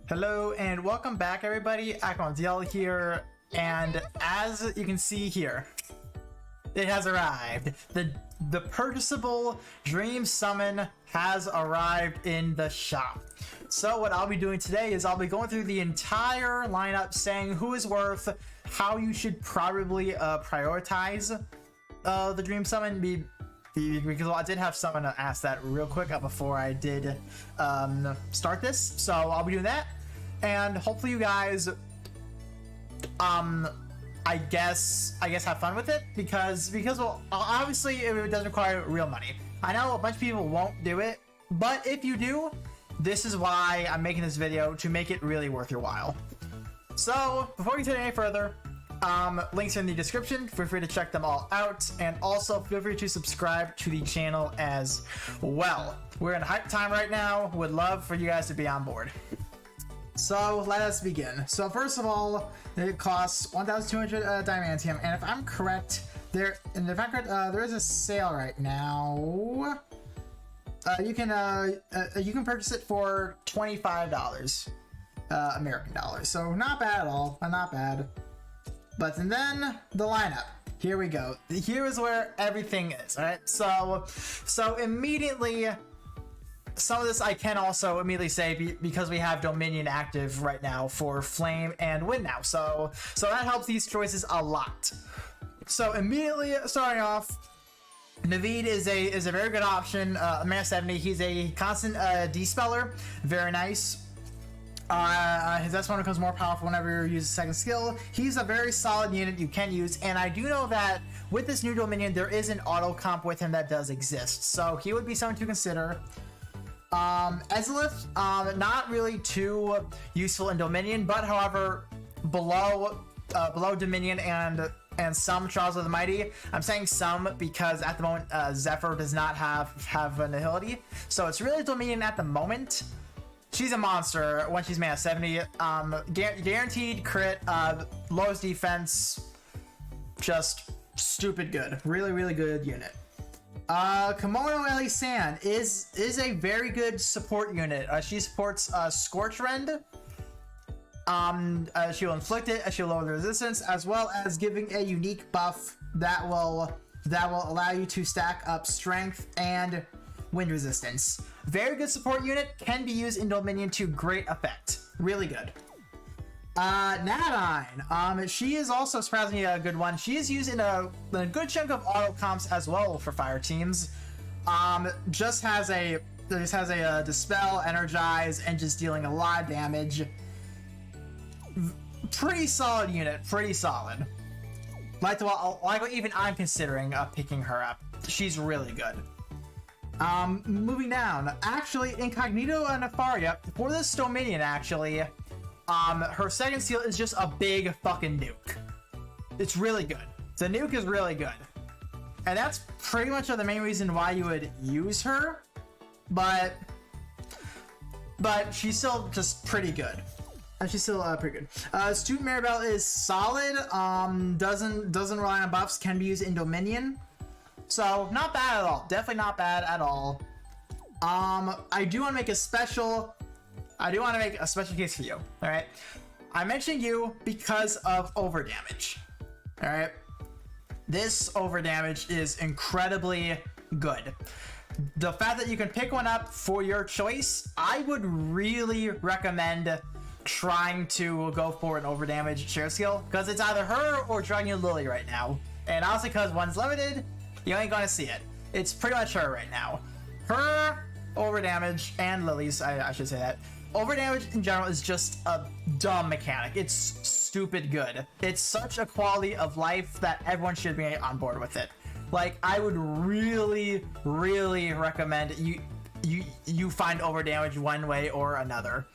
Hello and welcome back, everybody. DL here, and as you can see here, it has arrived. The purchasable Dream Summon has arrived in the shop. So what I'll be doing today is I'll be going through the entire lineup, saying who is worth, how you should probably prioritize the Dream Summon. Because I did have someone to ask that real quick before I did start this, so I'll be doing that, and hopefully you guys I guess have fun with it, because well, obviously it does require real money. I know a bunch of people won't do it, but if you do, this is why I'm making this video, to make it really worth your while. So before we get any further, links are in the description. Feel free to check them all out, and also feel free to subscribe to the channel as well. We're in hype time right now. Would love for you guys to be on board. So let us begin. So first of all, it costs 1,200 diamantium, and if I'm correct, there is a sale right now. You can purchase it for $25 American dollars. So not bad at all. Not bad. But then the lineup. Here we go. Here is where everything is. All right. So immediately, some of this I can also immediately say because we have Dominion active right now for Flame and Wind now. So that helps these choices a lot. So immediately starting off, Naveed is a very good option. Mana 70. He's a constant despeller. Very nice. His S1 becomes more powerful whenever you use a second skill. He's a very solid unit you can use, and I do know that with this new Dominion, there is an auto comp with him that does exist, so he would be someone to consider. Ezlith, not really too useful in Dominion, but however, below Dominion and some Charles of the Mighty. I'm saying some because at the moment Zephyr does not have an ability, so it's really Dominion at the moment. She's a monster when she's mana 70. Guaranteed crit, lowest defense, just stupid good. Really good unit. Kimono Eli-san is a very good support unit. She supports Scorch Rend. She'll inflict it, she'll lower the resistance, as well as giving a unique buff that will allow you to stack up strength and wind resistance. Very good support unit, can be used in Dominion to great effect. Really good. Nadine, she is also surprisingly a good one. She is used in a good chunk of auto comps as well for fire teams. Just has a dispel, energize, and just dealing a lot of damage. Pretty solid unit, pretty solid. Like what even I'm considering picking her up. She's really good. Moving down, actually, Incognito and Nefaria, for this Dominion, actually, her second skill is just a big fucking nuke. It's really good. The nuke is really good. And that's pretty much the main reason why you would use her, but she's still just pretty good. She's still pretty good. Student Maribel is solid, doesn't rely on buffs, can be used in Dominion. So, not bad at all. Definitely not bad at all. I do want to make a special case for you. Alright? I mentioned you because of overdamage. Alright? This overdamage is incredibly good. The fact that you can pick one up for your choice, I would really recommend trying to go for an overdamage share skill, because it's either her or Dragon Lily right now. And honestly, because one's limited, you ain't gonna see it. It's pretty much her right now. Her, overdamage, and Lily's, I should say that. Overdamage in general is just a dumb mechanic. It's stupid good. It's such a quality of life that everyone should be on board with it. Like, I would really recommend you find overdamage one way or another.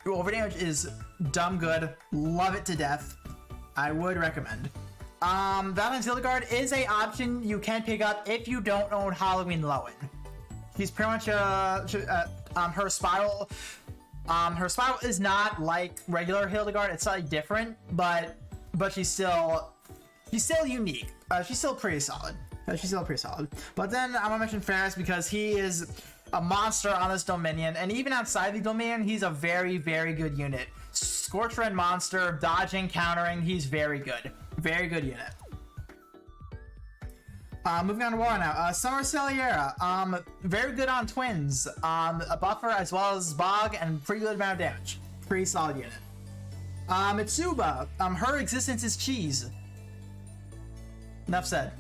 Overdamage is dumb good. Love it to death. I would recommend. Valentine's Hildegard is a option you can pick up if you don't own Halloween Lowen. She's pretty much her spiral. Her spiral is not like regular Hildegard. It's slightly different, but she's still unique. She's still pretty solid. But then I'm gonna mention Ferris because he is a monster on this Dominion, and even outside the Dominion, he's a very, very good unit. Scorch Red monster, dodging, countering, he's very good. Very good unit. Moving on to War now. Summer Celiera, very good on twins. A buffer as well as Bog, and pretty good amount of damage. Pretty solid unit. Mitsuba, her existence is cheese. Enough said.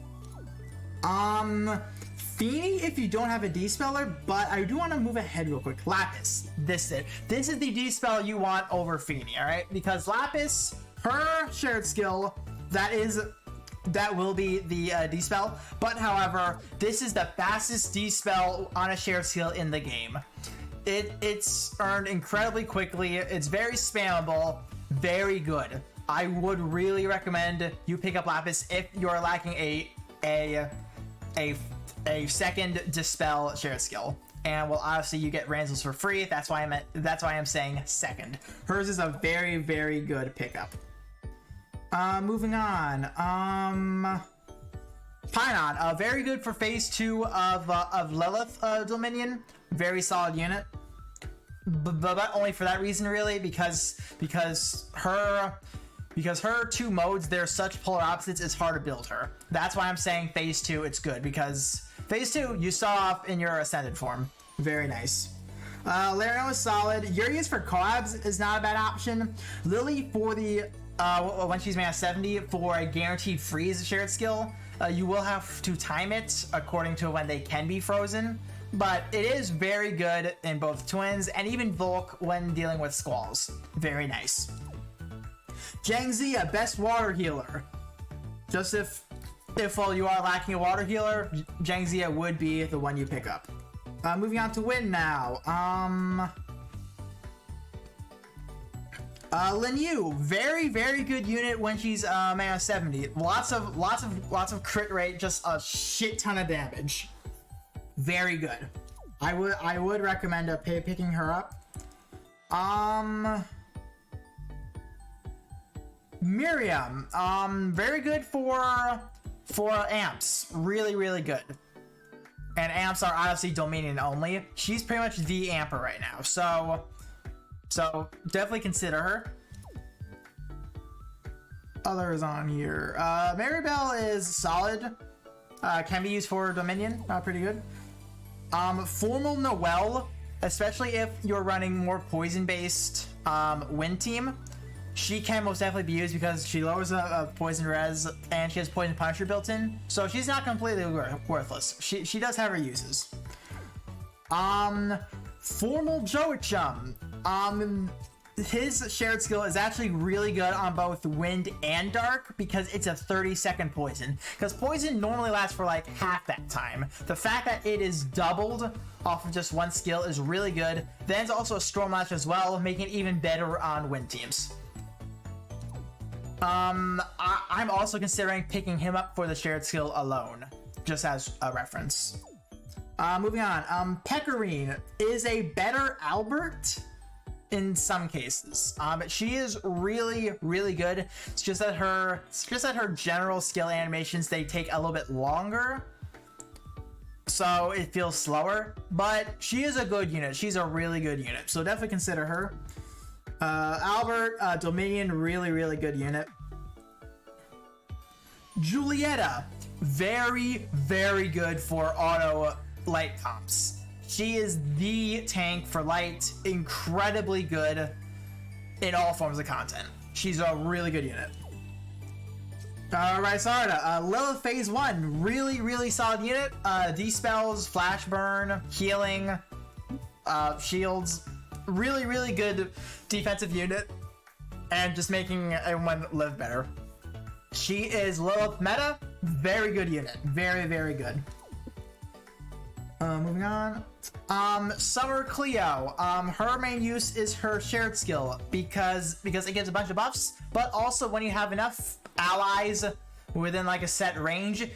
Feeny if you don't have a D-Speller, but I do want to move ahead real quick. Lapis, this is the D-Spell you want over Feeny, alright? Because Lapis, her shared skill, that will be the D-Spell, but however, this is the fastest D-Spell on a shared skill in the game. It's earned incredibly quickly, it's very spammable, very good. I would really recommend you pick up Lapis if you're lacking a second Dispel shared skill. And well, obviously you get Ranzels for free, that's why I'm saying second. Hers is a very, very good pickup. Moving on. Pinon, very good for phase 2 of Lilith Dominion. Very solid unit. But only for that reason, really, because her 2 modes, they're such polar opposites, it's hard to build her. That's why I'm saying phase 2, it's good, because phase 2, you saw off in your ascended form. Very nice. Larino is solid. Urias for collabs is not a bad option. Lily for the when she's mana 70 for a guaranteed freeze shared skill. You will have to time it according to when they can be frozen, but it is very good in both twins and even Volk when dealing with squalls. Very nice. Jangzia, best water healer. Just if while you are lacking a water healer, Jangzia would be the one you pick up. Moving on to Win now. Lin Yu, very, very good unit when she's mana 70. Lots of crit rate, just a shit ton of damage. Very good. I would recommend picking her up. Miriam, very good for amps. Really, really good. And amps are obviously Dominion only. She's pretty much the amper right now, so definitely consider her. Others on here. Maribel is solid. Can be used for Dominion. Pretty good. Formal Noelle, especially if you're running more poison-based Wind team, she can most definitely be used because she lowers a poison res and she has poison punisher built in, so she's not completely worthless. She does have her uses. Formal Joachim. His shared skill is actually really good on both wind and dark because it's a 30-second poison. Because poison normally lasts for like half that time. The fact that it is doubled off of just one skill is really good. Then it's also a storm lash as well, making it even better on wind teams. I'm also considering picking him up for the shared skill alone, just as a reference. Moving on. Pecorine is a better Albert in some cases, but she is really, really good. It's just that her general skill animations, they take a little bit longer, so it feels slower. But she is a good unit. She's a really good unit, so definitely consider her. Albert, Dominion, really, really good unit. Julieta, very, very good for auto light comps. She is the tank for light, incredibly good in all forms of content. She's a really good unit. Alright, Sarda, Lilith Phase 1, really, really solid unit. D-spells, flash burn, healing, shields, really, really good defensive unit, and just making everyone live better. She is Lilith meta, very good unit, very, very good. Moving on. Summer Cleo. Her main use is her shared skill because it gives a bunch of buffs, but also when you have enough allies within like a set range,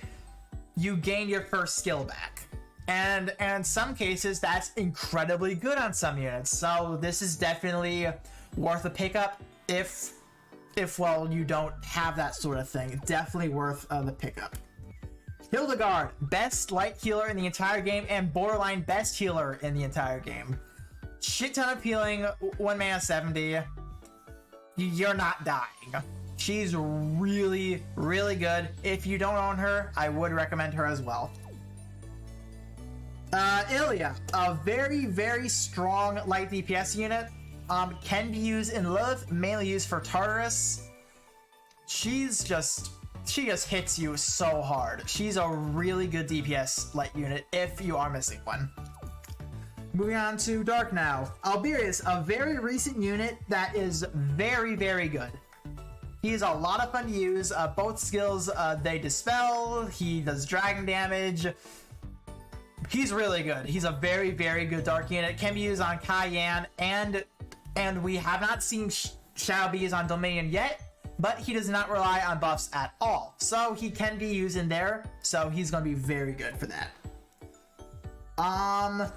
you gain your first skill back. And in some cases, that's incredibly good on some units. So this is definitely worth a pickup if well, you don't have that sort of thing. Definitely worth the pickup. Hildegard, best light healer in the entire game and borderline best healer in the entire game. Shit ton of healing, 1 mana 70. You're not dying. She's really, really good. If you don't own her, I would recommend her as well. Ilya, a very, very strong light DPS unit. Can be used in Lilith, mainly used for Tartarus. She just hits you so hard. She's a really good DPS light unit if you are missing one. Moving on to Dark now. Alberius, a very recent unit that is very, very good. He's a lot of fun to use. Both skills, they dispel, he does dragon damage. He's really good. He's a very, very good Dark unit. Can be used on Cayenne, and we have not seen Shadow Bees on Dominion yet, but he does not rely on buffs at all. So he can be used in there, so he's going to be very good for that. I'm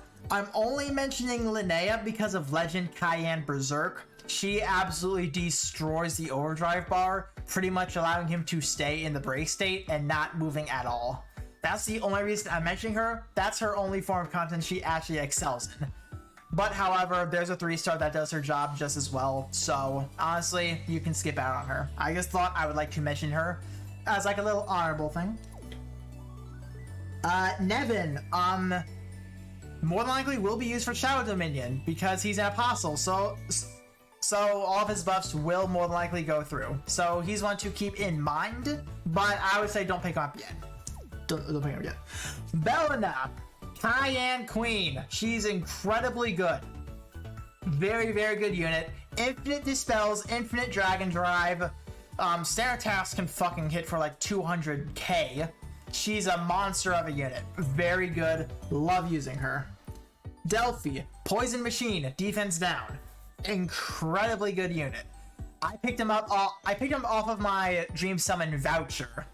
only mentioning Linnea because of Legend Cayenne Berserk. She absolutely destroys the overdrive bar, pretty much allowing him to stay in the break state and not moving at all. That's the only reason I'm mentioning her. That's her only form of content she actually excels in. But however, there's a 3-star that does her job just as well, so honestly, you can skip out on her. I just thought I would like to mention her as like a little honorable thing. Nevin, more than likely will be used for Shadow Dominion because he's an apostle, so all of his buffs will more than likely go through. So he's one to keep in mind, but I would say don't pick him up yet. Don't pick him up yet. Belena, Cayenne Queen. She's incredibly good. Very, very good unit. Infinite dispels, infinite dragon drive. Standard tasks can fucking hit for like 200k. She's a monster of a unit. Very good. Love using her. Delphi, Poison Machine, defense down. Incredibly good unit. I picked him up. I picked him off of my Dream Summon voucher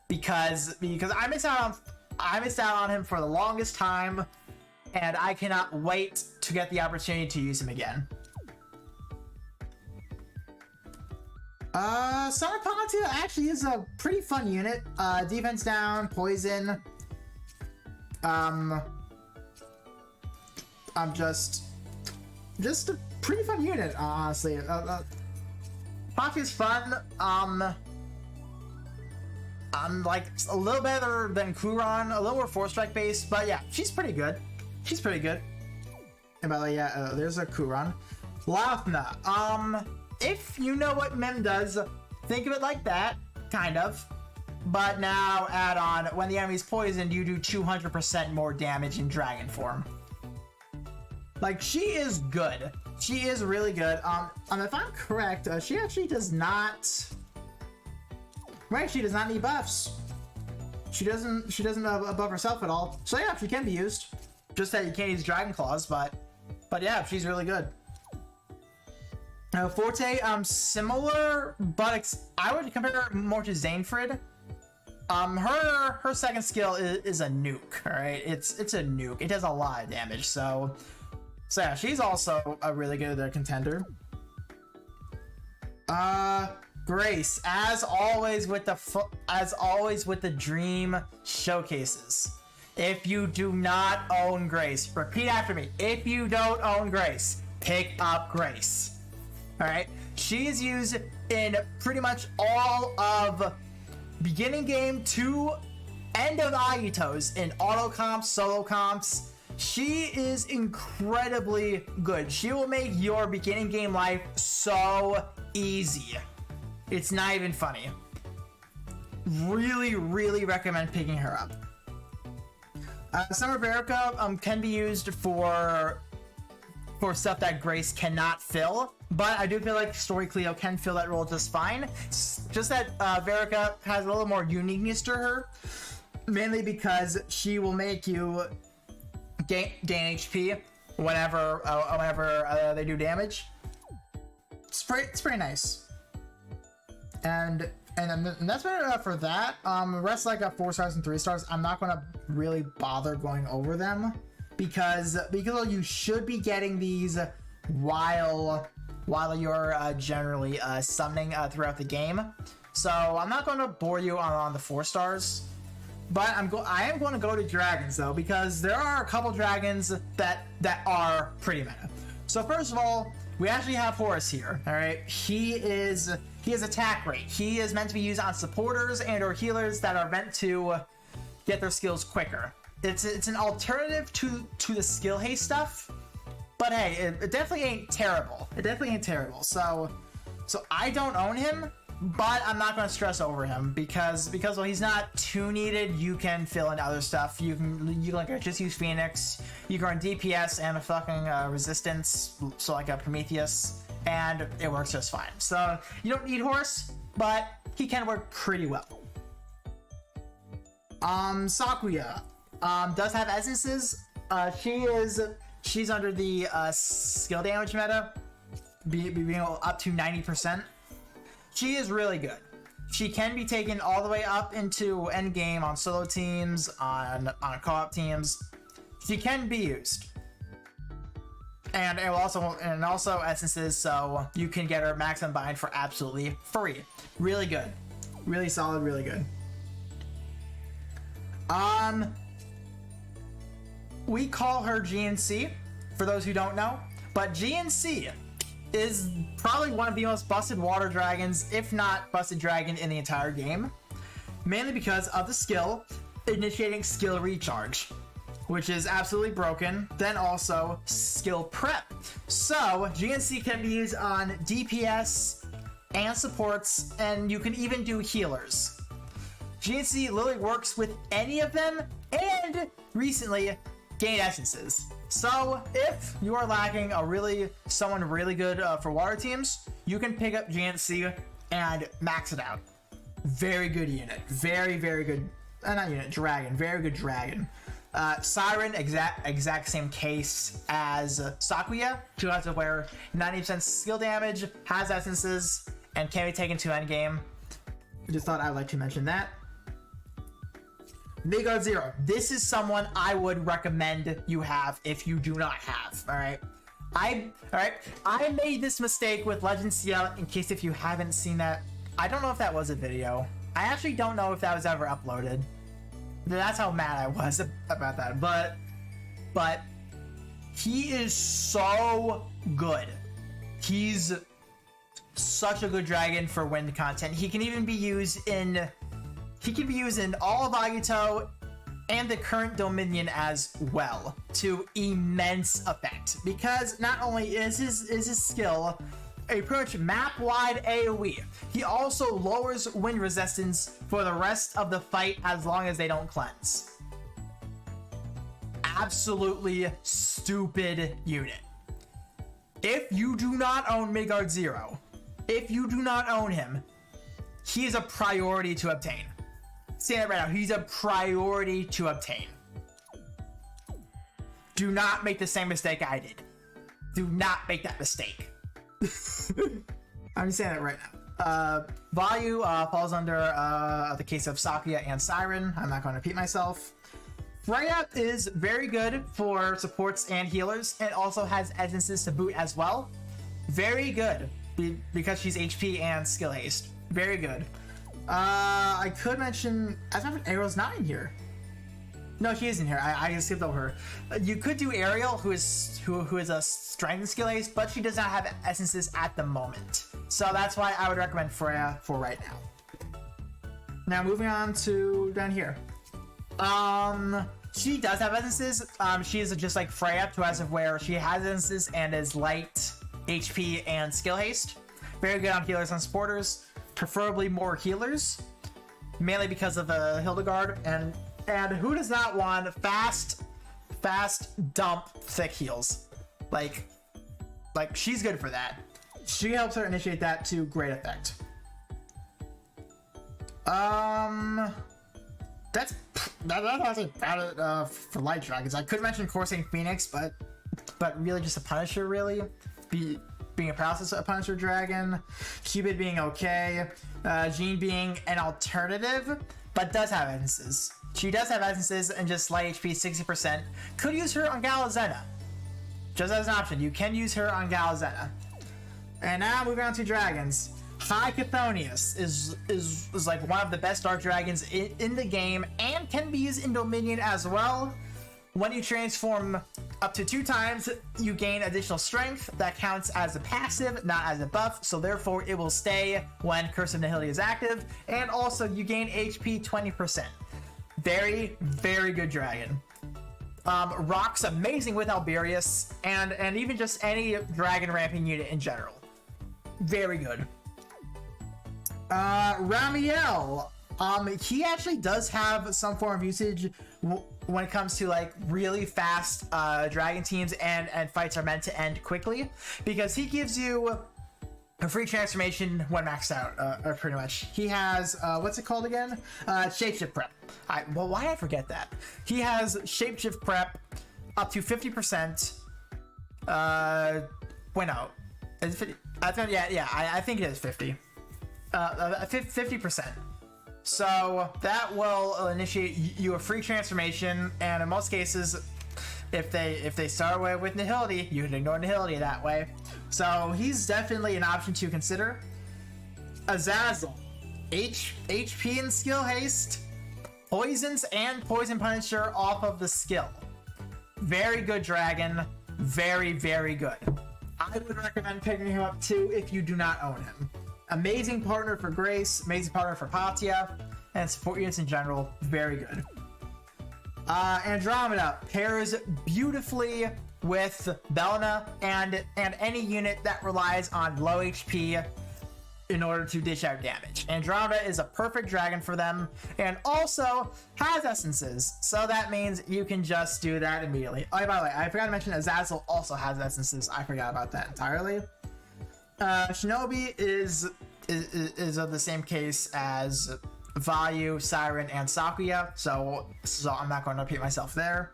because I missed out on him for the longest time, and I cannot wait to get the opportunity to use him again. Summer Pontu actually is a pretty fun unit. Defense down, poison. I'm just a pretty fun unit, honestly. Pontu is fun. I'm like a little better than Kuran, a little more 4-strike based, but yeah, she's pretty good. She's pretty good. And by the way, yeah, there's a Kuran. Lathna, if you know what Mim does, think of it like that, kind of. But now add on, when the enemy's poisoned, you do 200% more damage in dragon form. Like, she is good. She is really good. If I'm correct, she actually does not... Right, she does not need buffs. She doesn't buff herself at all. So yeah, she can be used. Just that you can't use Dragon Claws, but yeah, she's really good. Forte, similar, but I would compare her more to Zainfrid. Her second skill is a nuke. All right, it's a nuke. It does a lot of damage. So yeah, she's also a really good contender. Grace, as always with the Dream showcases. If you do not own Grace, repeat after me. If you don't own Grace, pick up Grace. All right, she is used in pretty much all of beginning game to end of Aitos in auto comps, solo comps. She is incredibly good. She will make your beginning game life so easy. It's not even funny. Really, really recommend picking her up. Summer Verica can be used for stuff that Grace cannot fill, but I do feel like Story Cleo can fill that role just fine. It's just that Verica has a little more uniqueness to her, mainly because she will make you gain HP whenever they do damage. It's pretty nice. And that's about it for that. The rest like 4 stars and 3 stars. I'm not gonna really bother going over them because you should be getting these while you're generally summoning throughout the game. So I'm not gonna bore you on the 4 stars. But I am going to go to dragons though, because there are a couple dragons that are pretty meta. So first of all, we actually have Horus here. All right, he is attack rate. He is meant to be used on supporters and or healers that are meant to get their skills quicker. It's an alternative to the skill haste stuff, but hey, it definitely ain't terrible. It definitely ain't terrible. So I don't own him, but I'm not going to stress over him because well, he's not too needed. You can fill in other stuff. You can like just use Phoenix. You can run DPS and a fucking resistance, so like a Prometheus, and it works just fine. So you don't need Horse, but he can work pretty well. Sakuya does have essences. She's under the skill damage meta, being up to 90%. She is really good. She can be taken all the way up into endgame on solo teams, on co-op teams. She can be used, and also essences, so you can get her max unbind for absolutely free. Really good, really solid, really good. We call her GNC for those who don't know, but GNC is probably one of the most busted water dragons, if not busted dragon, in the entire game, mainly because of the skill initiating skill recharge, which is absolutely broken. Then also skill prep. So GNC can be used on DPS and supports, and you can even do healers. GNC literally works with any of them, and recently gained essences. So if you are lacking someone really good for water teams, you can pick up GNC and max it out. Very good unit. Very good. Not unit, dragon. Very good dragon. Siren, exact same case as Sakuya. She has to wear 90% skill damage, has essences, and can be taken to endgame. Just thought I'd like to mention that. Midgard Zero. This is someone I would recommend you have if you do not have. Alright. I made this mistake with Legend CL in case if you haven't seen that. I don't know if that was a video. I actually don't know if that was ever uploaded. That's how mad I was about that. But he is so good. He's such a good dragon for wind content. He can even be used in all of Agito and the current Dominion as well, to immense effect. Because not only is his skill a pretty much map-wide AoE, he also lowers wind resistance for the rest of the fight as long as they don't cleanse. Absolutely stupid unit. If you do not own Midgard Zero, if you do not own him, he is a priority to obtain. Saying it right now, he's a priority to obtain. Do not make the same mistake I did. Do not make that mistake. I'm saying it right now. Value falls under the case of Sakuya and Siren. I'm not going to repeat myself. Freya is very good for supports and healers, and also has essences to boot as well. Very good, because she's HP and skill haste. Very good. I could mention, as I mentioned, Ariel's not in here. No, she is in here. I just skipped over her. You could do Ariel, who is a strength and skill haste, but she does not have essences at the moment. So that's why I would recommend Freya for right now. Now moving on to down here. She does have essences. She is just like Freya, to as of where she has essences and is light HP and skill haste. Very good on healers and supporters. Preferably more healers, mainly because of Hildegard, and who does not want fast dump thick heals? Like she's good for that. She helps her initiate that to great effect. That's about it for light dragons. I could mention coursing Phoenix, but really just a Punisher, really. Being a paralysis a Punisher dragon, Cupid being okay, Jean being an alternative, but does have essences. She does have essences and just light HP 60%. Could use her on Galazena. Just as an option, you can use her on Galazena. And now moving on to dragons. High Chthonius is like one of the best dark dragons in the game and can be used in Dominion as well. When you transform up to 2 times, you gain additional strength that counts as a passive, not as a buff, so therefore it will stay when Curse of Nihility is active, and also you gain HP 20%. Very, very good dragon. Rock's amazing with Alberius, and even just any dragon ramping unit in general. Very good. Ramiel. He actually does have some form of usage when it comes to like really fast dragon teams and fights are meant to end quickly, because he gives you a free transformation when maxed out, pretty much. He has what's it called again? Shapeshift prep. Well, why did I forget that? He has shapeshift prep up to 50%. Wait, no, is it 50? I think it is 50. 50%. So that will initiate you a free transformation, and in most cases, if they start away with Nihility, you can ignore Nihility that way. So he's definitely an option to consider. Azazel, HP and skill haste, poisons and poison punisher off of the skill. Very good dragon, very, very good. I would recommend picking him up too if you do not own him. Amazing partner for Grace, amazing partner for Patya, and support units in general, very good. Andromeda pairs beautifully with Belna and any unit that relies on low HP in order to dish out damage. Andromeda is a perfect dragon for them, and also has essences, so that means you can just do that immediately. Oh, by the way, I forgot to mention Azazel also has essences. I forgot about that entirely. Shinobi is of the same case as Vayu, Siren, and Sakuya, so I'm not going to repeat myself there.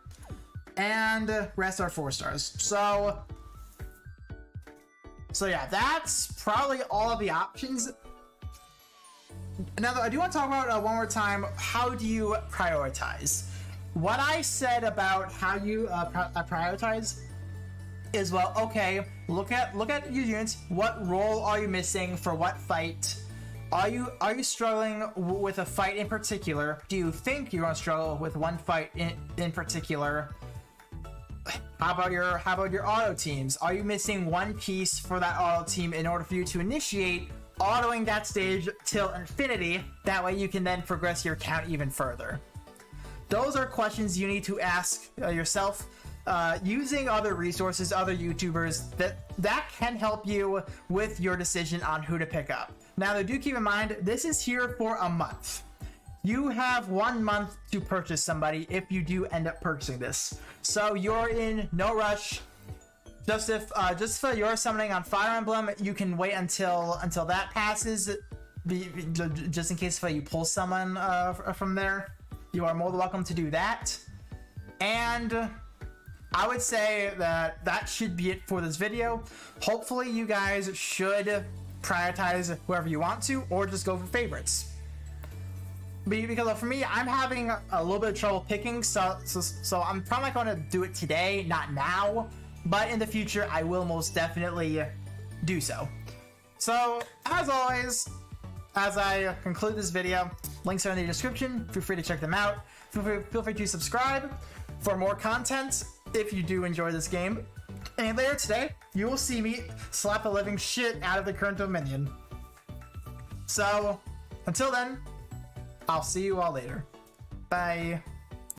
And rest are 4 stars. So yeah, that's probably all of the options. Now, I do want to talk about one more time, how do you prioritize? What I said about how you prioritize is, well, okay, look at your units. What role are you missing for what fight? Are you struggling with a fight in particular? Do you think you're going to struggle with one fight in particular? How about your auto teams? Are you missing one piece for that auto team in order for you to initiate autoing that stage till infinity? That way you can then progress your count even further. Those are questions you need to ask yourself. Using other resources, other YouTubers, that can help you with your decision on who to pick up. Now, do keep in mind, this is here for a month. You have 1 month to purchase somebody if you do end up purchasing this. So you're in no rush. Just if you're summoning on Fire Emblem, you can wait until that passes. Just in case you pull someone from there, you are more than welcome to do that. And I would say that should be it for this video. Hopefully you guys should prioritize whoever you want to, or just go for favorites. Because for me, I'm having a little bit of trouble picking, so I'm probably not going to do it today, not now, but in the future I will most definitely do so. So, as always, as I conclude this video, links are in the description, feel free to check them out. Feel free to subscribe for more content if you do enjoy this game. And later today, you will see me slap the living shit out of the current Dominion. So, until then, I'll see you all later. Bye.